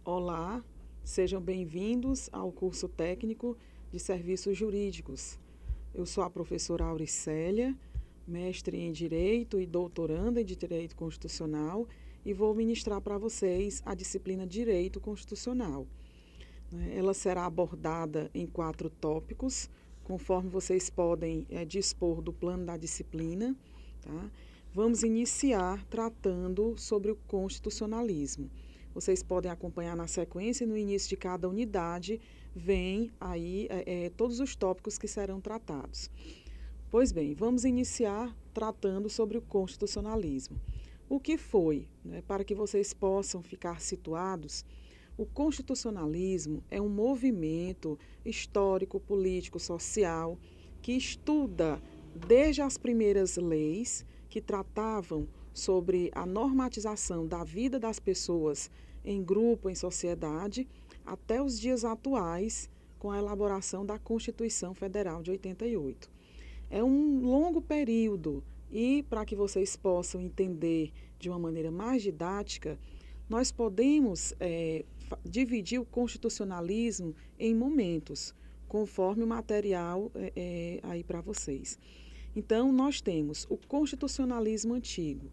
Olá, sejam bem-vindos ao curso técnico de serviços jurídicos. Eu sou a professora Auricélia, mestre em Direito e doutoranda em Direito Constitucional, e vou ministrar para vocês a disciplina Direito Constitucional. Ela será abordada em 4 tópicos, conforme vocês podem dispor do plano da disciplina. Tá? Vamos iniciar tratando sobre o constitucionalismo. Vocês podem acompanhar na sequência e no início de cada unidade vem aí todos os tópicos que serão tratados. Pois bem, vamos iniciar tratando sobre o constitucionalismo. O que foi? Para que vocês possam ficar situados, o constitucionalismo é um movimento histórico, político, social que estuda desde as primeiras leis que tratavam sobre a normatização da vida das pessoas em grupo, em sociedade, até os dias atuais, com a elaboração da Constituição Federal de 88. É um longo período e, para que vocês possam entender de uma maneira mais didática, nós podemos dividir o constitucionalismo em momentos, conforme o material aí para vocês. Então, nós temos o constitucionalismo antigo.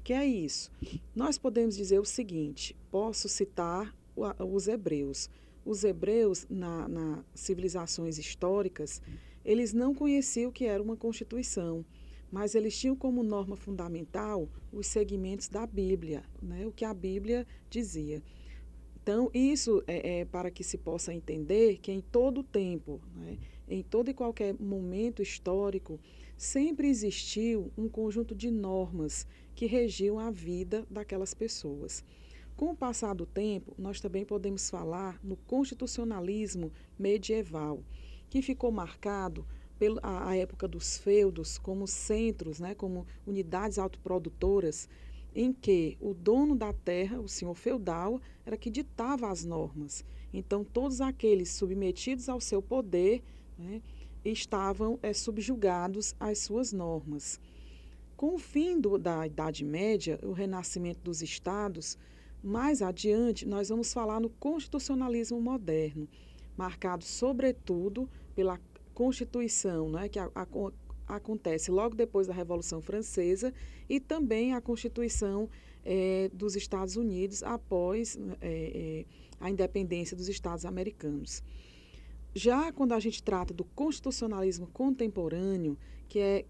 Que é isso? Nós podemos dizer o seguinte, posso citar os hebreus. Os hebreus, nas civilizações históricas, eles não conheciam o que era uma constituição, mas eles tinham como norma fundamental os segmentos da Bíblia, né? O que a Bíblia dizia. Então, isso é para que se possa entender que em todo tempo, né, em todo e qualquer momento histórico, sempre existiu um conjunto de normas que regiam a vida daquelas pessoas. Com o passar do tempo, nós também podemos falar no constitucionalismo medieval, que ficou marcado pela época dos feudos como centros, né, como unidades autoprodutoras, em que o dono da terra, o senhor feudal, era que ditava as normas. Então, todos aqueles submetidos ao seu poder, né, estavam subjugados às suas normas. Com o fim da Idade Média, o renascimento dos estados, mais adiante nós vamos falar no constitucionalismo moderno, marcado sobretudo pela Constituição, né, que acontece logo depois da Revolução Francesa, e também a Constituição dos Estados Unidos após a independência dos Estados americanos. Já quando a gente trata do constitucionalismo contemporâneo, que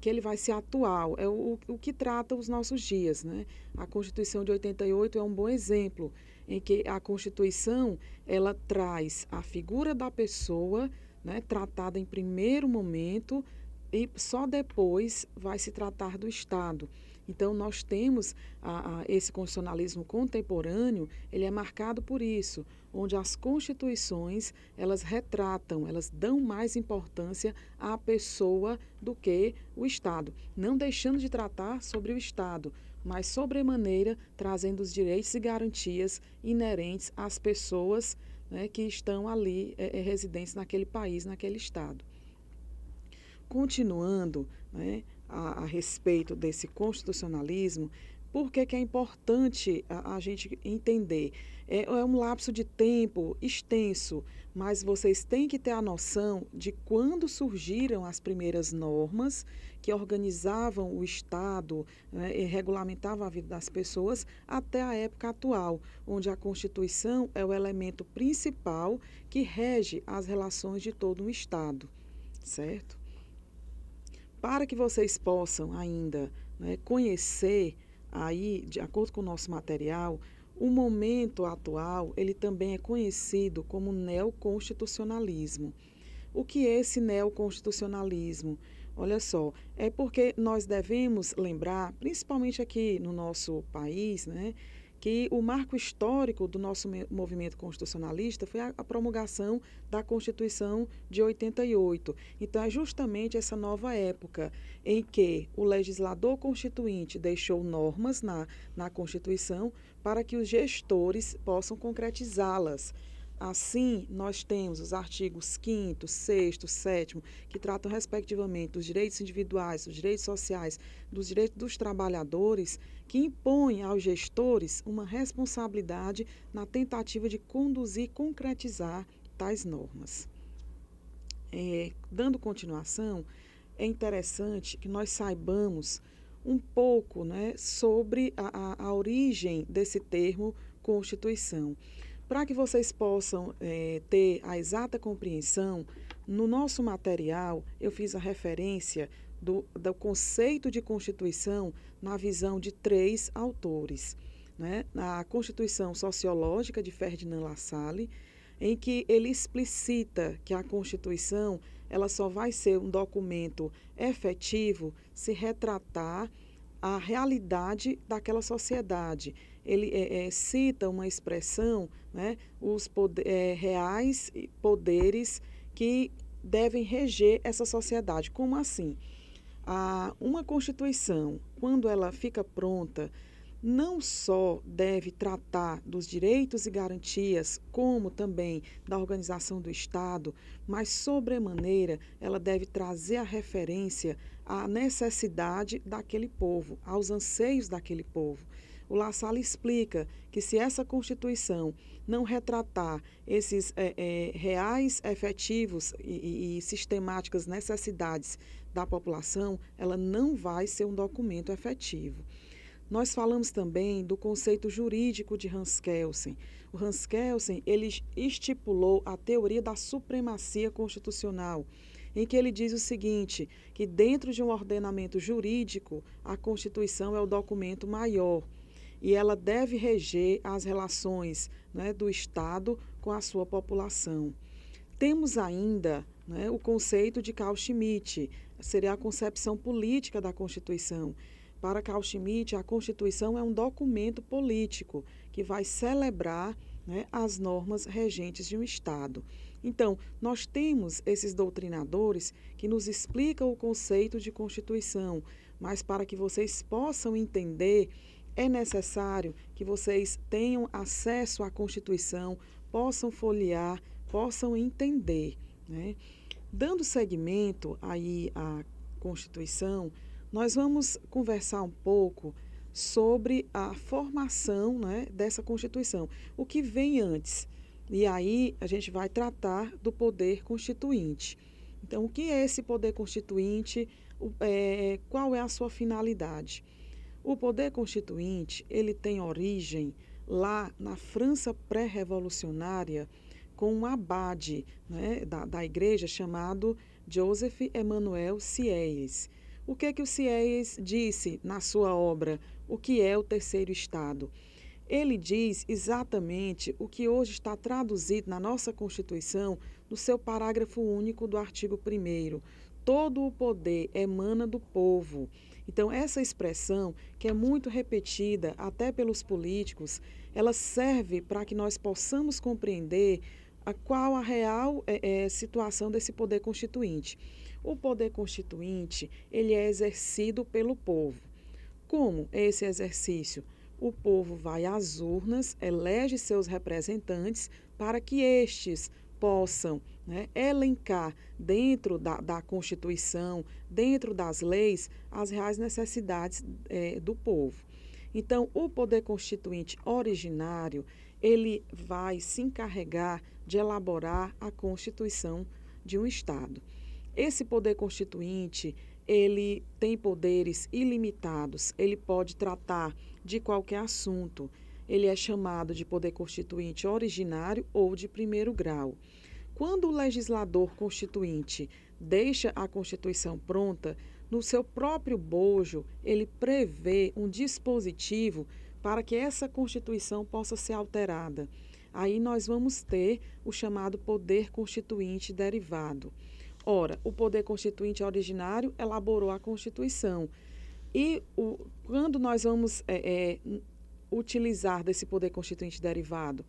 ele vai ser atual, é o que trata os nossos dias, né? A Constituição de 88 é um bom exemplo, em que a Constituição ela traz a figura da pessoa, né, tratada em primeiro momento, e só depois vai se tratar do Estado. Então, nós temos esse constitucionalismo contemporâneo, ele é marcado por isso, onde as constituições, elas retratam, elas dão mais importância à pessoa do que o Estado, não deixando de tratar sobre o Estado, mas sobremaneira trazendo os direitos e garantias inerentes às pessoas, né, que estão ali residentes naquele país, naquele Estado. Continuando, né, a respeito desse constitucionalismo, por que é importante a gente entender? É um lapso de tempo extenso, mas vocês têm que ter a noção de quando surgiram as primeiras normas que organizavam o Estado, né, e regulamentavam a vida das pessoas até a época atual, onde a Constituição é o elemento principal que rege as relações de todo um Estado, certo? Para que vocês possam ainda, né, conhecer aí, de acordo com o nosso material, o momento atual, ele também é conhecido como neoconstitucionalismo. O que é esse neoconstitucionalismo? Olha só, é porque nós devemos lembrar, principalmente aqui no nosso país, né, que o marco histórico do nosso movimento constitucionalista foi a promulgação da Constituição de 88. Então, é justamente essa nova época em que o legislador constituinte deixou normas na Constituição para que os gestores possam concretizá-las. Assim, nós temos os artigos 5º, 6º, 7º, que tratam, respectivamente, dos direitos individuais, dos direitos sociais, dos direitos dos trabalhadores, que impõem aos gestores uma responsabilidade na tentativa de conduzir e concretizar tais normas. Dando continuação, é interessante que nós saibamos um pouco, né, sobre a origem desse termo Constituição. Para que vocês possam ter a exata compreensão, no nosso material eu fiz a referência do conceito de Constituição na visão de 3 autores, né? A Constituição Sociológica de Ferdinand Lassalle, em que ele explicita que a Constituição ela só vai ser um documento efetivo se retratar a realidade daquela sociedade. Ele cita uma expressão, né, os reais poderes que devem reger essa sociedade. Como assim? Uma Constituição, quando ela fica pronta, não só deve tratar dos direitos e garantias, como também da organização do Estado, mas, sobremaneira, ela deve trazer a referência à necessidade daquele povo, aos anseios daquele povo. O Lassalle explica que se essa Constituição não retratar esses reais, efetivos e sistemáticas necessidades da população, ela não vai ser um documento efetivo. Nós falamos também do conceito jurídico de Hans Kelsen. O Hans Kelsen, ele estipulou a teoria da supremacia constitucional, em que ele diz o seguinte, que dentro de um ordenamento jurídico, a Constituição é o documento maior e ela deve reger as relações, né, do Estado com a sua população. Temos ainda, né, o conceito de Carl Schmitt, seria a concepção política da Constituição. Para Carl Schmitt, a Constituição é um documento político que vai celebrar, né, as normas regentes de um Estado. Então, nós temos esses doutrinadores que nos explicam o conceito de Constituição, mas para que vocês possam entender, é necessário que vocês tenham acesso à Constituição, possam folhear, possam entender, né? Dando seguimento aí à Constituição, nós vamos conversar um pouco sobre a formação, né, dessa Constituição, o que vem antes. E aí a gente vai tratar do poder constituinte. Então, o que é esse poder constituinte? Qual é a sua finalidade? O poder constituinte, ele tem origem lá na França pré-revolucionária, com um abade, né, da igreja chamado Joseph Emmanuel Sieyès. O que o Sieyès disse na sua obra, O que é o Terceiro Estado? Ele diz exatamente o que hoje está traduzido na nossa Constituição, no seu parágrafo único do artigo 1º. Todo o poder emana do povo. Então, essa expressão, que é muito repetida até pelos políticos, ela serve para que nós possamos compreender qual a real situação desse poder constituinte. O poder constituinte, ele é exercido pelo povo. Como é esse exercício? O povo vai às urnas, elege seus representantes para que estes possam, né, elencar dentro da Constituição, dentro das leis, as reais necessidades do povo. Então, o poder constituinte originário, ele vai se encarregar de elaborar a Constituição de um Estado. Esse poder constituinte, ele tem poderes ilimitados, ele pode tratar de qualquer assunto. Ele é chamado de poder constituinte originário ou de primeiro grau. Quando o legislador constituinte deixa a Constituição pronta, no seu próprio bojo, ele prevê um dispositivo para que essa Constituição possa ser alterada. Aí nós vamos ter o chamado poder constituinte derivado. Ora, o poder constituinte originário elaborou a Constituição. E quando nós vamos utilizar desse poder constituinte derivado?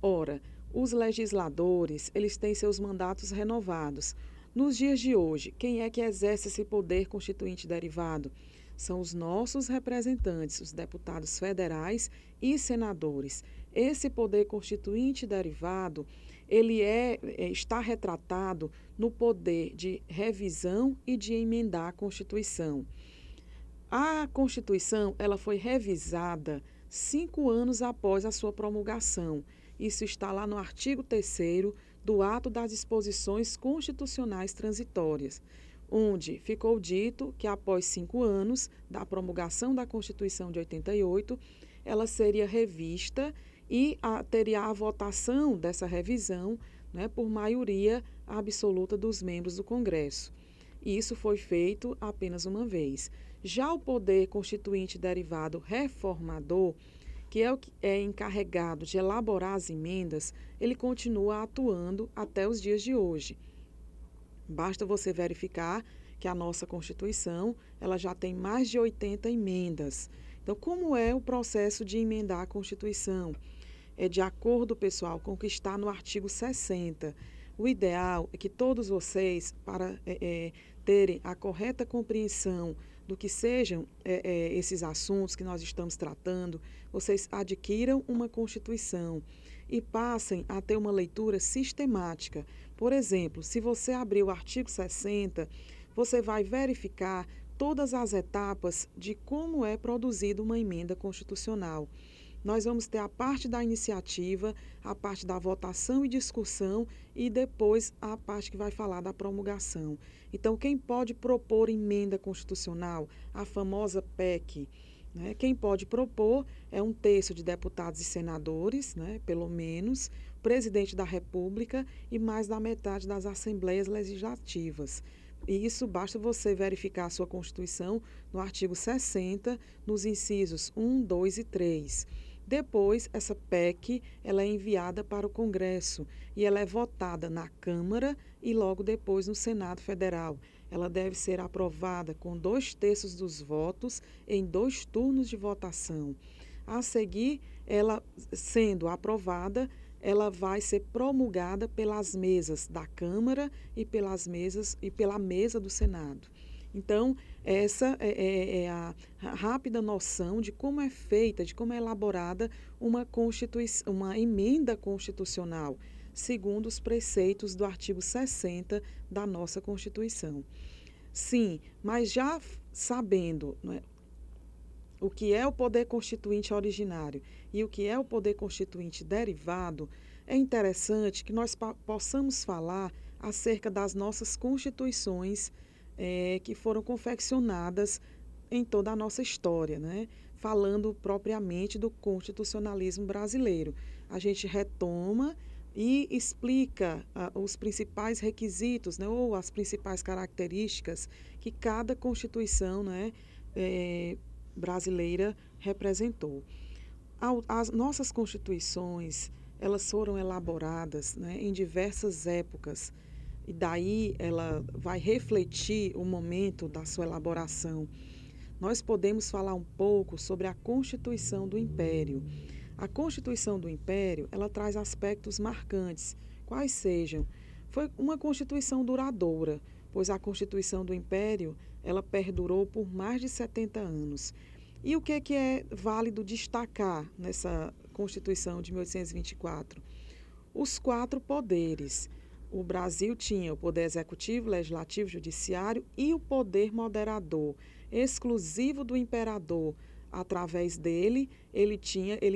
Ora, os legisladores, eles têm seus mandatos renovados. Nos dias de hoje, quem é que exerce esse poder constituinte derivado? São os nossos representantes, os deputados federais e senadores. Esse poder constituinte derivado, ele está retratado no poder de revisão e de emendar a Constituição. A Constituição, ela foi revisada 5 anos após a sua promulgação. Isso está lá no artigo 3º do Ato das Disposições Constitucionais Transitórias, onde ficou dito que após 5 anos da promulgação da Constituição de 88, ela seria revista e teria a votação dessa revisão, né, por maioria absoluta dos membros do Congresso. E isso foi feito apenas uma vez. Já o poder constituinte derivado reformador, que é o que é encarregado de elaborar as emendas, ele continua atuando até os dias de hoje. Basta você verificar que a nossa Constituição, ela já tem mais de 80 emendas. Então, como é o processo de emendar a Constituição? É de acordo, pessoal, com o que está no artigo 60. O ideal é que todos vocês, para terem a correta compreensão do que sejam esses assuntos que nós estamos tratando, vocês adquiram uma Constituição e passem a ter uma leitura sistemática. Por exemplo, se você abrir o artigo 60, você vai verificar todas as etapas de como é produzida uma emenda constitucional. Nós vamos ter a parte da iniciativa, a parte da votação e discussão e depois a parte que vai falar da promulgação. Então, quem pode propor emenda constitucional? A famosa PEC. Né? Quem pode propor é um terço de deputados e senadores, né? Pelo menos, presidente da República e mais da metade das assembleias legislativas. E isso basta você verificar a sua Constituição no artigo 60, nos incisos 1, 2 e 3. Depois, essa PEC ela é enviada para o Congresso e ela é votada na Câmara e logo depois no Senado Federal. Ela deve ser aprovada com 2/3 dos votos em 2 turnos de votação. A seguir, ela sendo aprovada, ela vai ser promulgada pelas mesas da Câmara e pela mesa do Senado. Então, essa é a rápida noção de como é feita, de como é elaborada uma emenda constitucional, segundo os preceitos do artigo 60 da nossa Constituição. Sim, mas já sabendo, não é, o que é o poder constituinte originário e o que é o poder constituinte derivado, é interessante que nós possamos falar acerca das nossas constituições que foram confeccionadas em toda a nossa história, né? Falando propriamente do constitucionalismo brasileiro. A gente retoma e explica os principais requisitos, né, ou as principais características que cada Constituição, né, brasileira representou. As nossas Constituições, elas foram elaboradas, né, em diversas épocas, e daí ela vai refletir o momento da sua elaboração. Nós podemos falar um pouco sobre a Constituição do Império. A Constituição do Império, ela traz aspectos marcantes, quais sejam. Foi uma Constituição duradoura, pois a Constituição do Império, ela perdurou por mais de 70 anos. E o que é válido destacar nessa Constituição de 1824? Os 4 poderes. O Brasil tinha o poder executivo, legislativo, judiciário e o poder moderador, exclusivo do imperador. Através dele, ele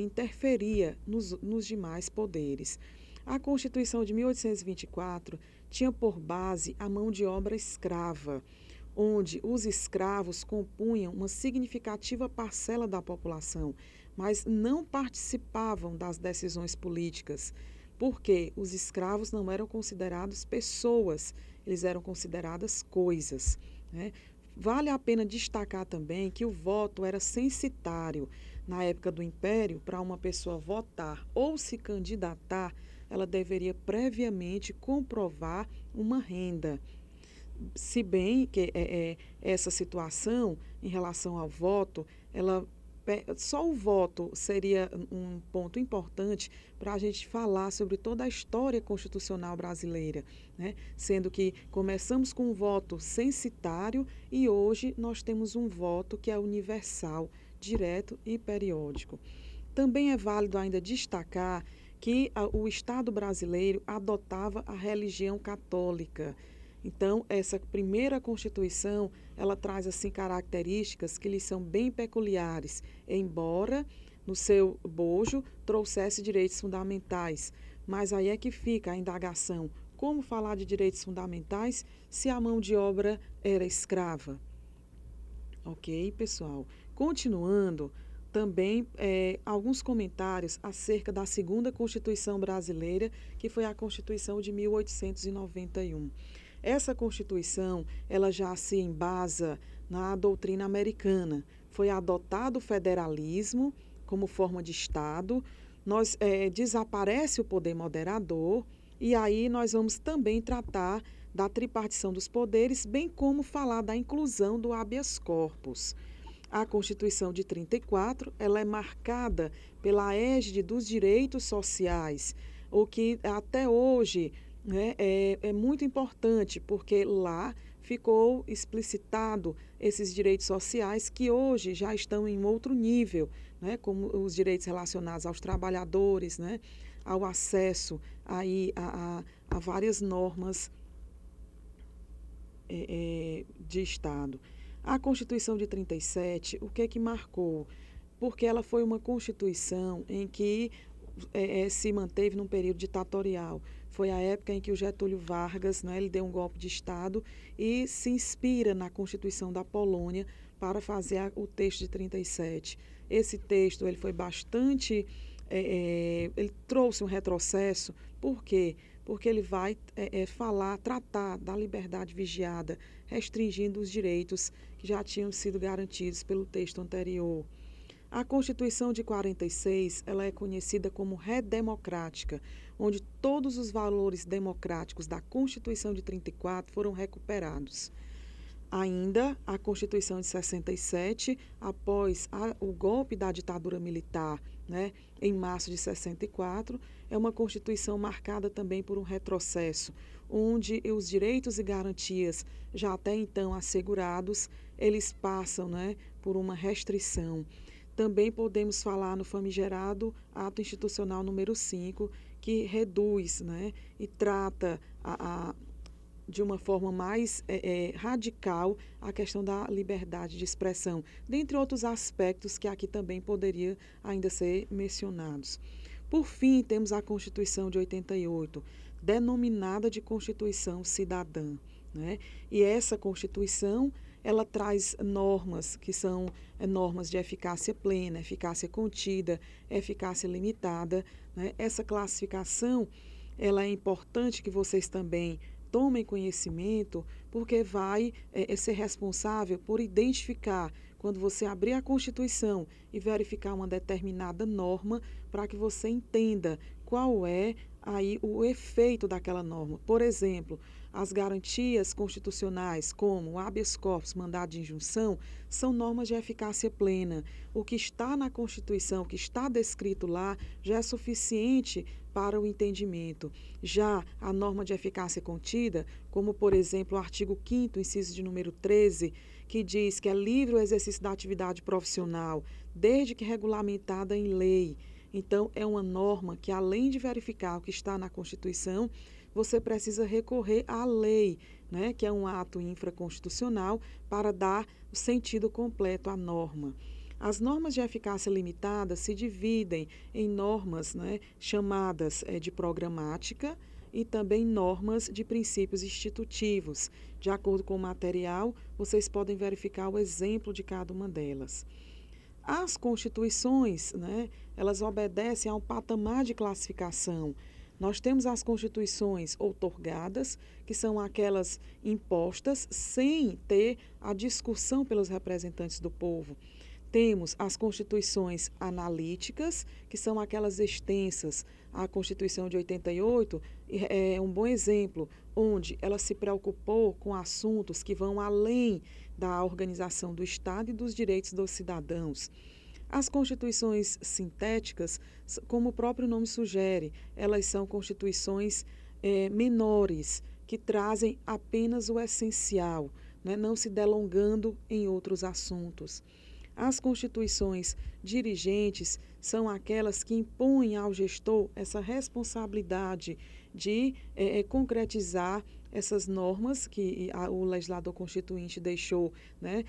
interferia nos demais poderes. A Constituição de 1824 tinha por base a mão de obra escrava, onde os escravos compunham uma significativa parcela da população, mas não participavam das decisões políticas, porque os escravos não eram considerados pessoas, eles eram consideradas coisas, né? Vale a pena destacar também que o voto era censitário. Na época do Império, para uma pessoa votar ou se candidatar, ela deveria previamente comprovar uma renda. Se bem que essa situação, em relação ao voto, ela só o voto seria um ponto importante para a gente falar sobre toda a história constitucional brasileira, né? Sendo que começamos com um voto censitário e hoje nós temos um voto que é universal, direto e periódico. Também é válido ainda destacar que o Estado brasileiro adotava a religião católica. Então, essa primeira Constituição, ela traz assim características que lhe são bem peculiares, embora no seu bojo trouxesse direitos fundamentais. Mas aí é que fica a indagação: como falar de direitos fundamentais se a mão de obra era escrava? Ok, pessoal. Continuando, também alguns comentários acerca da segunda Constituição brasileira, que foi a Constituição de 1891. Essa Constituição, ela já se embasa na doutrina americana. Foi adotado o federalismo como forma de Estado, desaparece o poder moderador, e aí nós vamos também tratar da tripartição dos poderes, bem como falar da inclusão do habeas corpus. A Constituição de 34, ela é marcada pela égide dos direitos sociais, o que até hoje, né, é muito importante, porque lá ficou explicitado esses direitos sociais que hoje já estão em outro nível, né, como os direitos relacionados aos trabalhadores, né, ao acesso aí a várias normas de Estado. A Constituição de 37, o que é que marcou? Porque ela foi uma Constituição em que se manteve num período ditatorial. Foi a época em que o Getúlio Vargas, né, ele deu um golpe de Estado e se inspira na Constituição da Polônia para fazer o texto de 37. Esse texto ele foi bastante... ele trouxe um retrocesso. Por quê? Porque ele vai tratar da liberdade vigiada, restringindo os direitos que já tinham sido garantidos pelo texto anterior. A Constituição de 46, ela é conhecida como redemocrática, onde todos os valores democráticos da Constituição de 34 foram recuperados. Ainda a Constituição de 67, após o golpe da ditadura militar, né, em março de 64, é uma Constituição marcada também por um retrocesso, onde os direitos e garantias já até então assegurados, eles passam, né, por uma restrição. Também podemos falar no famigerado Ato Institucional número 5, que reduz, né, e trata de uma forma mais radical a questão da liberdade de expressão, dentre outros aspectos que aqui também poderia ainda ser mencionados. Por fim, temos a Constituição de 88, denominada de Constituição Cidadã, né? E essa Constituição, ela traz normas que são normas de eficácia plena, eficácia contida, eficácia limitada, né? Essa classificação, ela é importante que vocês também tomem conhecimento, porque vai ser responsável por identificar, quando você abrir a Constituição e verificar uma determinada norma, para que você entenda qual é aí o efeito daquela norma. Por exemplo, as garantias constitucionais, como o habeas corpus, mandado de injunção, são normas de eficácia plena. O que está na Constituição, o que está descrito lá, já é suficiente para o entendimento. Já a norma de eficácia contida, como, por exemplo, o artigo 5º, inciso de número 13, que diz que é livre o exercício da atividade profissional, desde que regulamentada em lei. Então, é uma norma que, além de verificar o que está na Constituição, você precisa recorrer à lei, né, que é um ato infraconstitucional, para dar o sentido completo à norma. As normas de eficácia limitada se dividem em normas, né, chamadas de programática e também normas de princípios institutivos. De acordo com o material, vocês podem verificar o exemplo de cada uma delas. As constituições, né, elas obedecem a um patamar de classificação. Nós temos as constituições outorgadas, que são aquelas impostas sem ter a discussão pelos representantes do povo. Temos as constituições analíticas, que são aquelas extensas. A Constituição de 88 é um bom exemplo, onde ela se preocupou com assuntos que vão além da organização do Estado e dos direitos dos cidadãos. As constituições sintéticas, como o próprio nome sugere, elas são constituições menores, que trazem apenas o essencial, né, não se delongando em outros assuntos. As constituições dirigentes são aquelas que impõem ao gestor essa responsabilidade de concretizar essas normas que o legislador constituinte deixou, né?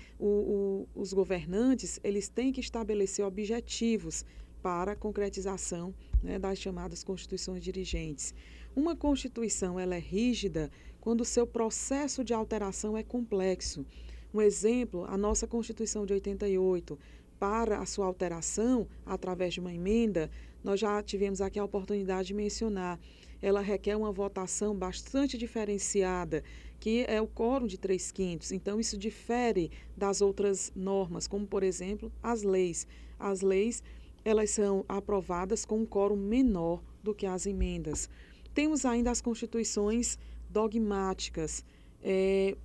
Os governantes, eles têm que estabelecer objetivos para a concretização, né, das chamadas constituições dirigentes. Uma constituição, ela é rígida quando o seu processo de alteração é complexo. Um exemplo, a nossa Constituição de 88, para a sua alteração, através de uma emenda, nós já tivemos aqui a oportunidade de mencionar. Ela requer uma votação bastante diferenciada, que é o quórum de 3/5. Então, isso difere das outras normas, como, por exemplo, as leis. As leis, elas são aprovadas com um quórum menor do que as emendas. Temos ainda as constituições dogmáticas.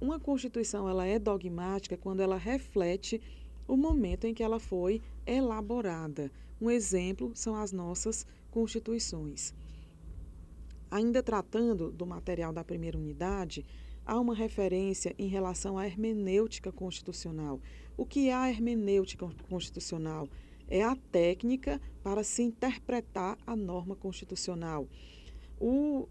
Uma Constituição, ela é dogmática quando ela reflete o momento em que ela foi elaborada. Um exemplo são as nossas constituições. Ainda tratando do material da primeira unidade, há uma referência em relação à hermenêutica constitucional. O que é a hermenêutica constitucional? É a técnica para se interpretar a norma constitucional. O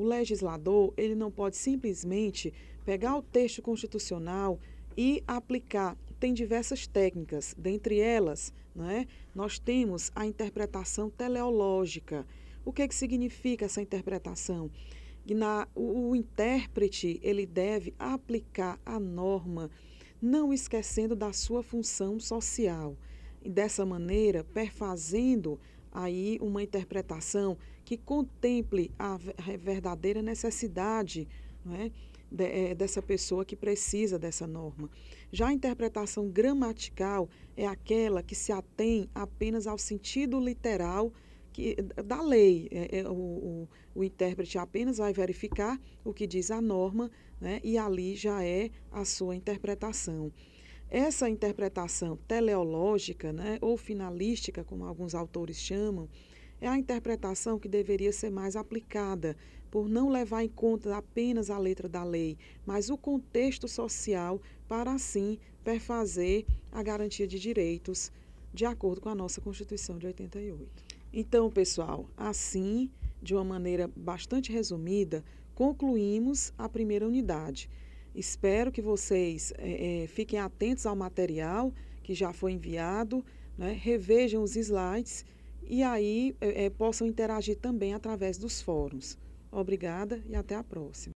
legislador, ele não pode simplesmente pegar o texto constitucional e aplicar. Tem diversas técnicas, dentre elas, né, nós temos a interpretação teleológica. O que significa essa interpretação? O intérprete, ele deve aplicar a norma, não esquecendo da sua função social. E dessa maneira, perfazendo aí uma interpretação que contemple a verdadeira necessidade, né, dessa pessoa que precisa dessa norma. Já a interpretação gramatical é aquela que se atém apenas ao sentido literal da lei. O intérprete apenas vai verificar o que diz a norma, né, e ali já é a sua interpretação. Essa interpretação teleológica, né, ou finalística, como alguns autores chamam, é a interpretação que deveria ser mais aplicada, por não levar em conta apenas a letra da lei, mas o contexto social, para assim perfazer a garantia de direitos, de acordo com a nossa Constituição de 88. Então, pessoal, assim, de uma maneira bastante resumida, concluímos a primeira unidade. Espero que vocês fiquem atentos ao material que já foi enviado, né, revejam os slides e aí possam interagir também através dos fóruns. Obrigada e até a próxima.